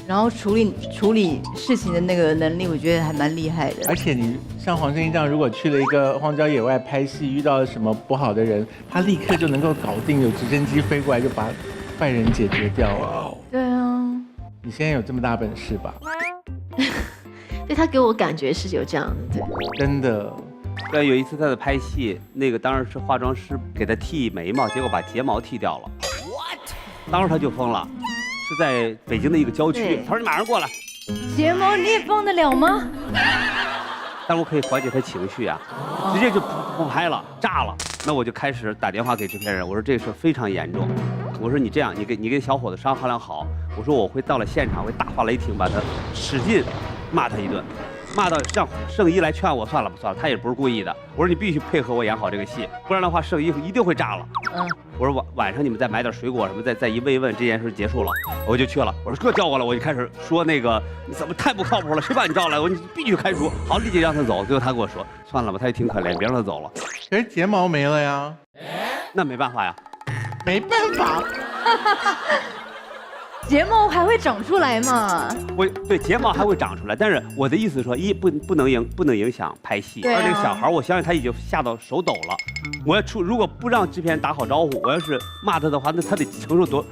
然后处理事情的那个能力，我觉得还蛮厉害的。而且你像黄圣依这样，如果去了一个荒郊野外拍戏，遇到了什么不好的人，他立刻就能够搞定，有直升机飞过来就把坏人解决掉了。对啊，你现在有这么大本事吧？对，他给我感觉是有这样的，对。真的。对，有一次他在拍戏，那个当时是化妆师给他剃眉毛，结果把睫毛剃掉了。当时他就疯了，是在北京的一个郊区。他说：“你马上过来。”睫毛你也放得了吗？但我可以缓解他情绪啊，直接就不拍了，炸了。那我就开始打电话给制片人，我说这事非常严重，我说你这样，你给小伙子商量好，我说我会到了现场会大发雷霆，把他使劲骂他一顿。骂到让圣依来劝我，算了，他也不是故意的。我说你必须配合我演好这个戏，不然的话圣依一定会炸了。我说晚上你们再买点水果什么，再一慰问，这件事结束了，我就去了。我说哥叫过来，我就开始说那个你怎么太不靠谱了，谁把你招来？我说你必须开除。好，立即让他走。最后他跟我说算了吧，他也挺可怜，别让他走了。可是睫毛没了呀。那没办法呀。没办法。睫毛还会长出来嘛？对，睫毛还会长出来，但是我的意思是说，不能影响拍戏。对啊。而那个小孩，我相信他已经吓到手抖了。我要如果不让制片人打好招呼，我要是骂他的话，那他得承受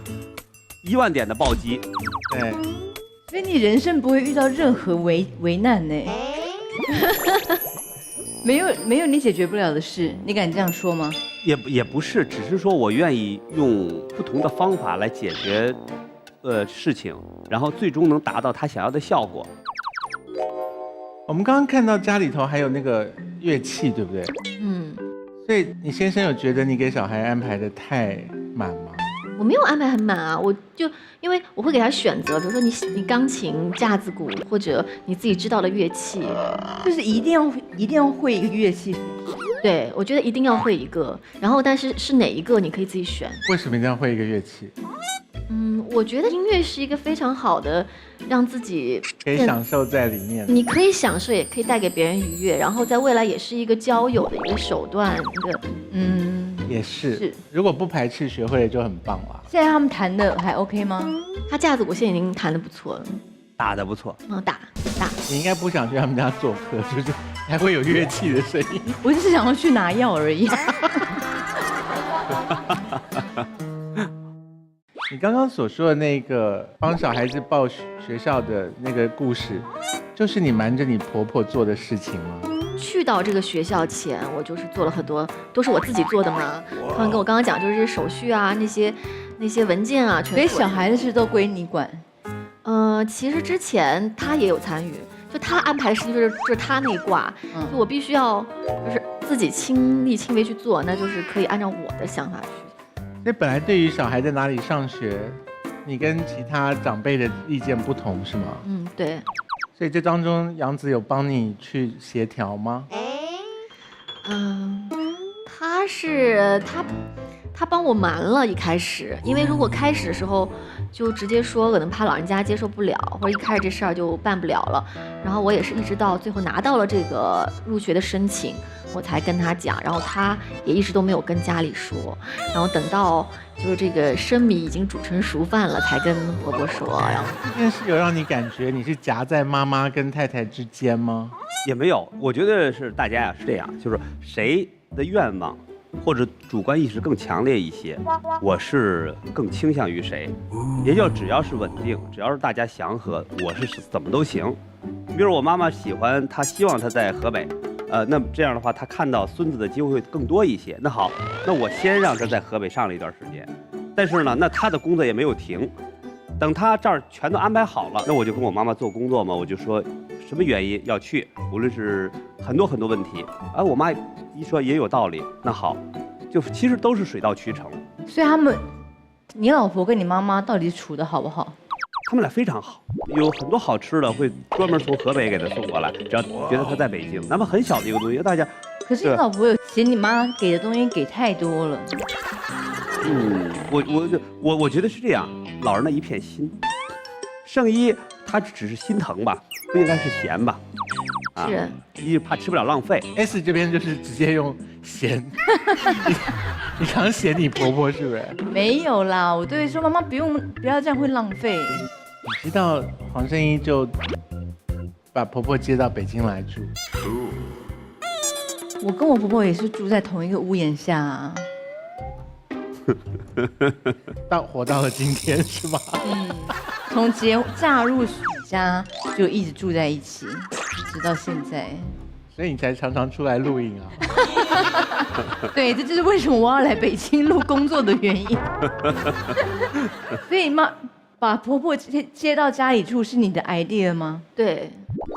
1万点的暴击。对。所以你人生不会遇到任何为难呢？没有你解决不了的事，你敢这样说吗？也不是，只是说我愿意用不同的方法来解决。事情，然后最终能达到他想要的效果。我们刚刚看到家里头还有那个乐器，对不对？所以你先生有觉得你给小孩安排的太满吗？我没有安排很满啊，我就因为我会给他选择，比如说你钢琴、架子鼓，或者你自己知道的乐器，就是一定要会一个乐器。对，我觉得一定要会一个，然后但是哪一个你可以自己选。为什么一定要会一个乐器？我觉得音乐是一个非常好的，让自己可以享受在里面。你可以享受，也可以带给别人愉悦，然后在未来也是一个交友的一个手段，一个也是。如果不排斥，学会了就很棒啦。现在他们弹的还 OK 吗？他架子鼓现在已经弹得不错了，打得不错。打。你应该不想去他们家做客，就是还会有乐器的声音。我只是想要去拿药而已。你刚刚所说的那个帮小孩子报学校的那个故事，就是你瞒着你婆婆做的事情吗？去到这个学校前，我就是做了很多，都是我自己做的嘛。他们跟我刚刚讲，就是这些手续啊，那些文件啊，全。所以小孩的事都归你管。其实之前他也有参与，就他安排的事情就是他那一挂，就我必须要就是自己亲力亲为去做，那就是可以按照我的想法去。所以本来对于小孩在哪里上学，你跟其他长辈的意见不同是吗？对。所以这当中杨子有帮你去协调吗？他帮我瞒了一开始，因为如果开始的时候就直接说，可能怕老人家接受不了，或者一开始这事儿就办不了了。然后我也是一直到最后拿到了这个入学的申请，我才跟他讲，然后他也一直都没有跟家里说，然后等到就是这个生米已经煮成熟饭了，才跟婆婆说。然后这件事有让你感觉你是夹在妈妈跟太太之间吗？也没有，我觉得是大家呀是这样，就是谁的愿望或者主观意识更强烈一些，我是更倾向于谁。也就只要是稳定，只要是大家祥和，我是怎么都行。比如我妈妈喜欢，她希望她在河北，那这样的话，她看到孙子的机会会更多一些。那好，那我先让她在河北上了一段时间，但是呢，那她的工作也没有停。等她这儿全都安排好了，那我就跟我妈妈做工作嘛，我就说什么原因要去，无论是很多问题，我妈一说也有道理，那好，就其实都是水到渠成。所以你老婆跟你妈妈到底处得好不好？他们俩非常好，有很多好吃的会专门从河北给她送过来，只要觉得她在北京，哪怕很小的一个东西，大家。可是你老婆有嫌你妈给的东西给太多了。我觉得是这样，老人的一片心。圣依他只是心疼吧，不应该是嫌吧？是。一怕吃不了浪费。S 这边就是直接用嫌。你刚嫌你婆婆是不是？没有啦，我对说妈妈不要这样会浪费。你知道黄圣依就把婆婆接到北京来住，我跟我婆婆也是住在同一个屋檐下啊。活到了今天是吗？从嫁入许家就一直住在一起，直到现在。所以你才常常出来录影啊。对，这就是为什么我要来北京录工作的原因。所以把婆婆接到家里住是你的 idea 吗？对，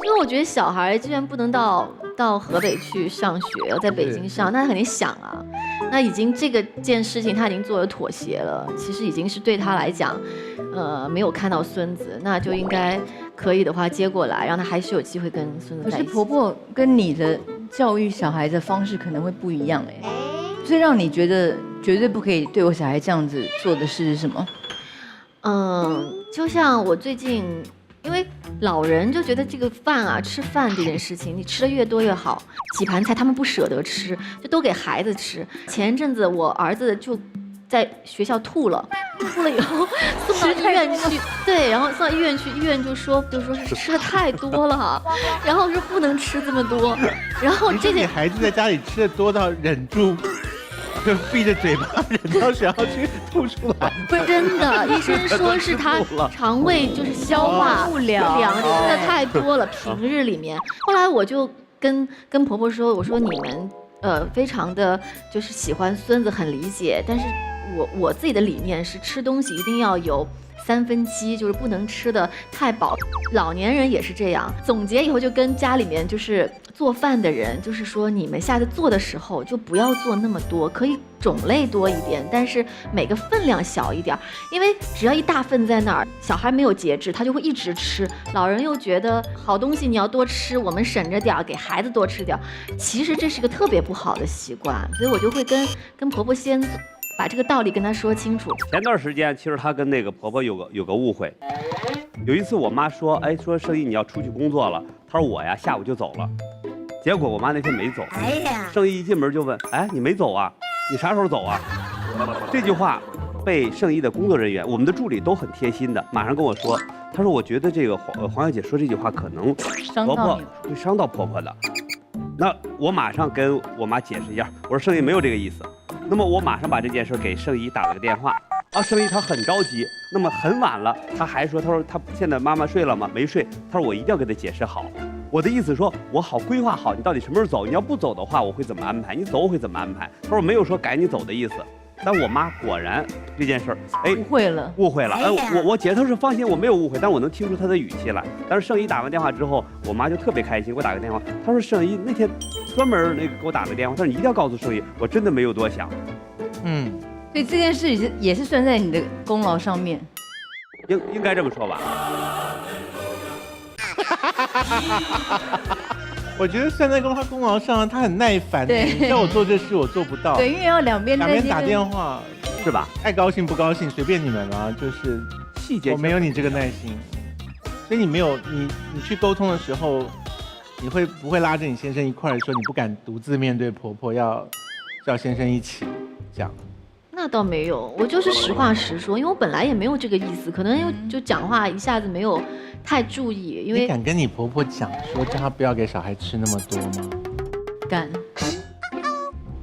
因为我觉得小孩既然不能到河北去上学，要在北京上，那他肯定想啊。那已经这件事情他已经做了妥协了，其实已经是对他来讲，没有看到孙子，那就应该可以的话接过来，让他还是有机会跟孙子可是在一起。婆婆跟你的教育小孩的方式可能会不一样哎。最让你觉得绝对不可以对我小孩这样子做的事是什么？就像我最近，因为老人就觉得这个饭啊，吃饭这件事情，你吃的越多越好。几盘菜他们不舍得吃，就都给孩子吃。前一阵子我儿子就在学校吐了以后送到医院去，对，然后送到医院去，医院就说是吃的太多了，然后说不能吃这么多，然后你孩子在家里吃的多到忍住。就闭着嘴巴，忍到想要去吐出来。不是真的，医生说是他肠胃就是消化不良，吃的太多了，平日里面。后来我就跟婆婆说，我说你们非常的就是喜欢孙子，很理解，但是我自己的理念是吃东西一定要有7/3，就是不能吃的太饱。老年人也是这样。总结以后就跟家里面就是做饭的人，就是说你们下次做的时候就不要做那么多，可以种类多一点，但是每个分量小一点，因为只要一大份在那儿，小孩没有节制，他就会一直吃。老人又觉得好东西你要多吃，我们省着点，给孩子多吃点，其实这是个特别不好的习惯，所以我就会跟婆婆先把这个道理跟她说清楚。前段时间其实她跟那个婆婆有个误会。有一次我妈说，说圣依你要出去工作了，她说我呀下午就走了。结果我妈那天没走，圣依一进门就问，你没走啊？你啥时候走啊？这句话被圣依的工作人员，我们的助理都很贴心的，马上跟我说，他说我觉得这个黄小姐说这句话可能婆婆会伤到婆婆的。那我马上跟我妈解释一下，我说圣依没有这个意思。那么我马上把这件事给圣依打了个电话。圣依她很着急，那么很晚了，她还说，她说她现在妈妈睡了吗？没睡。她说我一定要给她解释好，我的意思说我好规划好你到底什么时候走，你要不走的话我会怎么安排，你走我会怎么安排。她说没有说赶你走的意思。但我妈果然这件事儿，误会了。我姐她说放心，我没有误会，但我能听出她的语气来。但是圣依打完电话之后，我妈就特别开心，给我打个电话，她说圣依那天专门给我打个电话，她说你一定要告诉圣依，我真的没有多想。所以这件事也是算在你的功劳上面，应该这么说吧。我觉得算在功劳上，他很耐烦。你叫我做这事，我做不到。对，因为要两边打电话，是吧？爱高兴不高兴随便你们了，就是细节我没有你这个耐心，所以你去沟通的时候，你不会拉着你先生一块儿说你不敢独自面对婆婆，要叫先生一起讲？那倒没有，我就是实话实说，因为我本来也没有这个意思，可能就讲话一下子没有太注意。因为你敢跟你婆婆讲说叫她不要给小孩吃那么多吗？敢。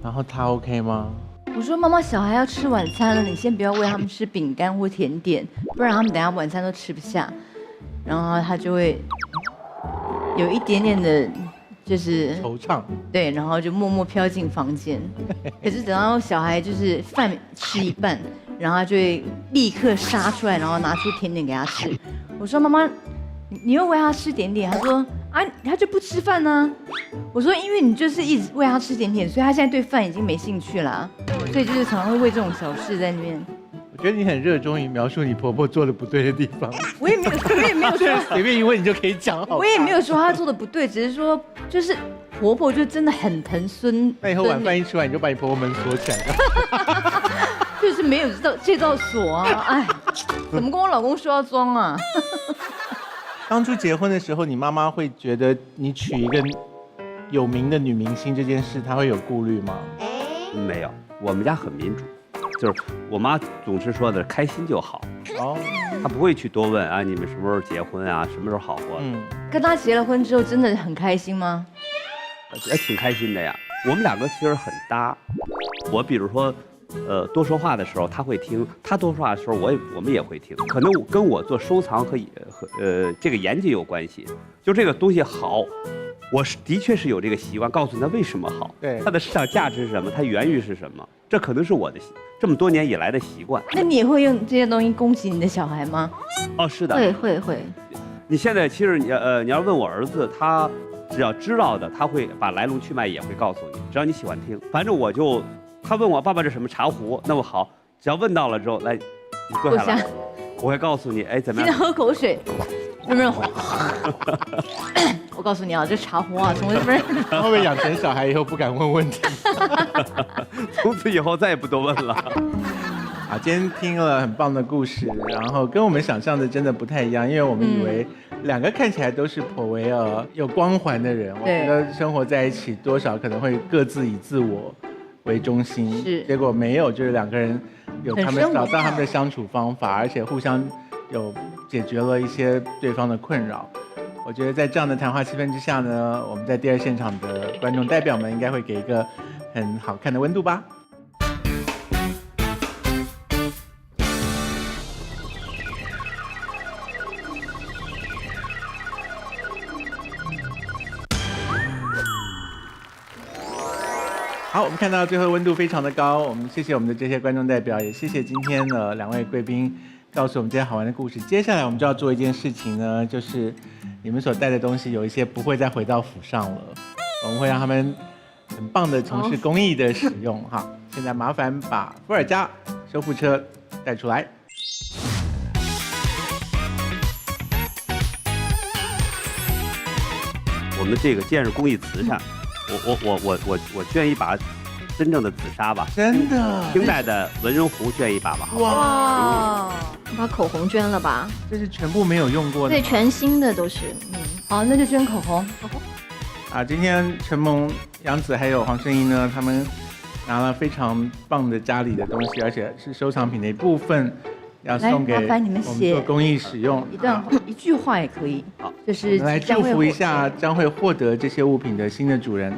然后她 OK 吗？我说妈妈，小孩要吃晚餐了，你先不要喂他们吃饼干或甜点，不然他们等下晚餐都吃不下。然后她就会有一点点的。就是惆怅，对，然后就默默飘进房间。可是等到小孩就是饭吃一半，然后他就会立刻杀出来，然后拿出甜点给他吃。我说妈妈，你又喂他吃甜点？他说他就不吃饭呢。我说因为你就是一直喂他吃甜点，所以他现在对饭已经没兴趣了，所以就是常常会为这种小事在那边。我觉得你很热衷于描述你婆婆做的不对的地方。我也没有说随便一问你就可以讲好。我也没有说她做的不对，只是说就是婆婆就真的很疼孙。那以后晚饭一吃完你就把你婆婆门锁起来。就是没有这道锁啊！哎，怎么跟我老公说要装啊？当初结婚的时候，你妈妈会觉得你娶一个有名的女明星这件事，她会有顾虑吗？没有，我们家很民主。就是我妈总是说的开心就好。他不会去多问啊，你们什么时候结婚啊，什么时候好过。跟他结了婚之后，真的很开心吗？也挺开心的呀。我们两个其实很搭。我比如说，多说话的时候他会听，他多说话的时候我们也会听。可能跟我做收藏和这个研究有关系。就这个东西好，我的确是有这个习惯，告诉他为什么好，对，它的市场价值是什么，它源于是什么，这可能是我的这么多年以来的习惯。那你也会用这些东西恭喜你的小孩吗？哦，是的，会。你现在其实你要问我儿子，他只要知道的，他会把来龙去脉也会告诉你，只要你喜欢听。反正他问我爸爸这什么茶壶，那么好，只要问到了之后，来，你坐下来，我会告诉你，哎，怎么样？现在喝口水，有没有？我告诉你啊，这茶壶啊，从这边会不会养成小孩以后不敢问问题？从此以后再也不多问了。好，今天听了很棒的故事，然后跟我们想象的真的不太一样，因为我们以为两个看起来都是颇为有光环的人，我觉得生活在一起多少可能会各自以自我为中心，结果没有，就是两个人有他们找到他们的相处方法，而且互相有解决了一些对方的困扰。我觉得在这样的谈话气氛之下呢，我们在第二现场的观众代表们应该会给一个很好看的温度吧。好，我们看到最后温度非常的高，我们谢谢我们的这些观众代表，也谢谢今天的两位贵宾告诉我们这些好玩的故事。接下来我们就要做一件事情呢，就是你们所带的东西有一些不会再回到府上了，我们会让他们很棒的从事公益的使用哈。现在麻烦把伏尔加修复车带出来。我们这个既然是公益慈善，我捐一把真正的紫砂吧，真的，清代的文人壶捐一把吧，好不好？哇，你把口红捐了吧？这是全部没有用过的，对，全新的都是。好，那就捐口红。啊，今天陈萌、杨紫还有黄圣依呢，他们拿了非常棒的家里的东西，而且是收藏品的一部分，要送给麻烦你们写做公益使用。一句话也可以。好，就是来祝福一下将会获得这些物品的新的主人，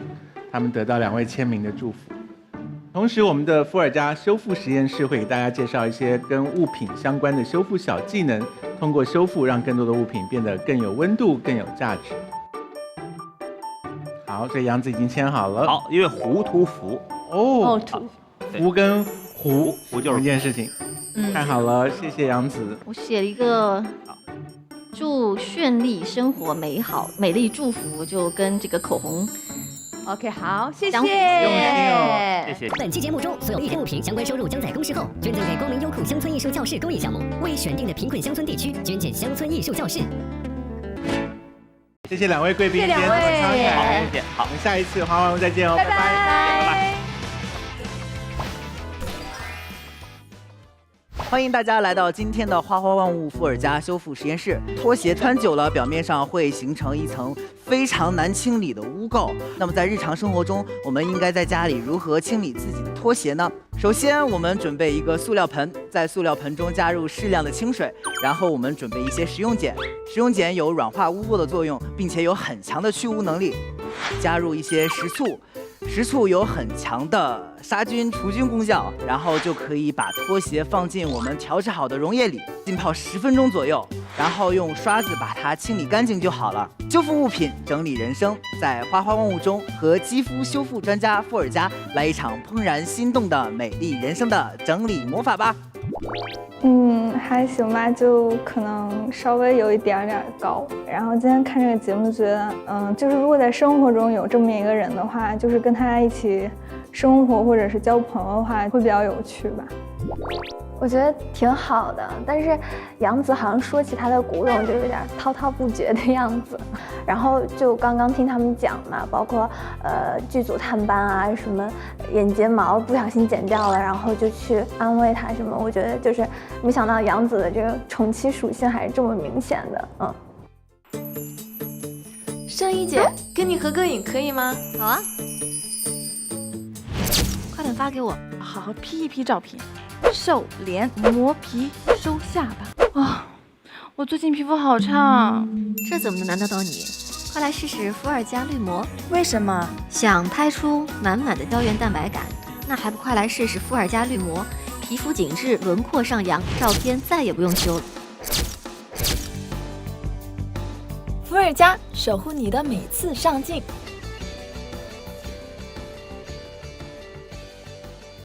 他们得到2位签名的祝福。同时，我们的伏尔加修复实验室会给大家介绍一些跟物品相关的修复小技能，通过修复让更多的物品变得更有温度、更有价值。好，所以杨子已经签好了。好，因为糊涂符哦，符跟糊就是一件事情。看好了，谢谢杨子。我写了一个祝绚丽生活美好美丽祝福，就跟这个口红。OK， 好，谢谢，用心哦，谢谢。本期节目中所有易捐物品相关收入将在公示后捐赠给光明优酷乡村艺术教室公益项目，为选定的贫困乡村地区捐建乡村艺术教室。谢谢2位贵宾，谢谢2位，好，谢谢，好，我们下一次花花屋再见哦，拜拜。欢迎大家来到今天的花花万物伏尔加修复实验室。拖鞋穿久了，表面上会形成一层非常难清理的污垢。那么在日常生活中，我们应该在家里如何清理自己的拖鞋呢？首先，我们准备一个塑料盆，在塑料盆中加入适量的清水，然后我们准备一些食用碱。食用碱有软化污垢的作用，并且有很强的去污能力。加入一些食醋。食醋有很强的杀菌除菌功效，然后就可以把拖鞋放进我们调制好的溶液里，浸泡10分钟左右，然后用刷子把它清理干净就好了。修复物品，整理人生，在花花万物中和肌肤修复专家伏尔加来一场怦然心动的美丽人生的整理魔法吧。还行吧，就可能稍微有一点点高。然后今天看这个节目，觉得，就是如果在生活中有这么一个人的话，就是跟他一起生活或者是交朋友的话，会比较有趣吧。我觉得挺好的，但是杨紫好像说起她的古董就有点滔滔不绝的样子。然后就刚刚听他们讲嘛，包括剧组探班啊，什么眼睫毛不小心剪掉了，然后就去安慰她什么。我觉得就是没想到杨紫的这个宠妻属性还是这么明显的。圣依姐，跟你合个影可以吗？好啊，快点发给我，好好 P 一 P 照片。瘦脸磨皮收下巴我最近皮肤好差。这怎么能难得到你？快来试试伏尔加绿膜。为什么？想拍出满满的胶原蛋白感，那还不快来试试伏尔加绿膜？皮肤紧致，轮廓上扬，照片再也不用修了。伏尔加守护你的每次上镜。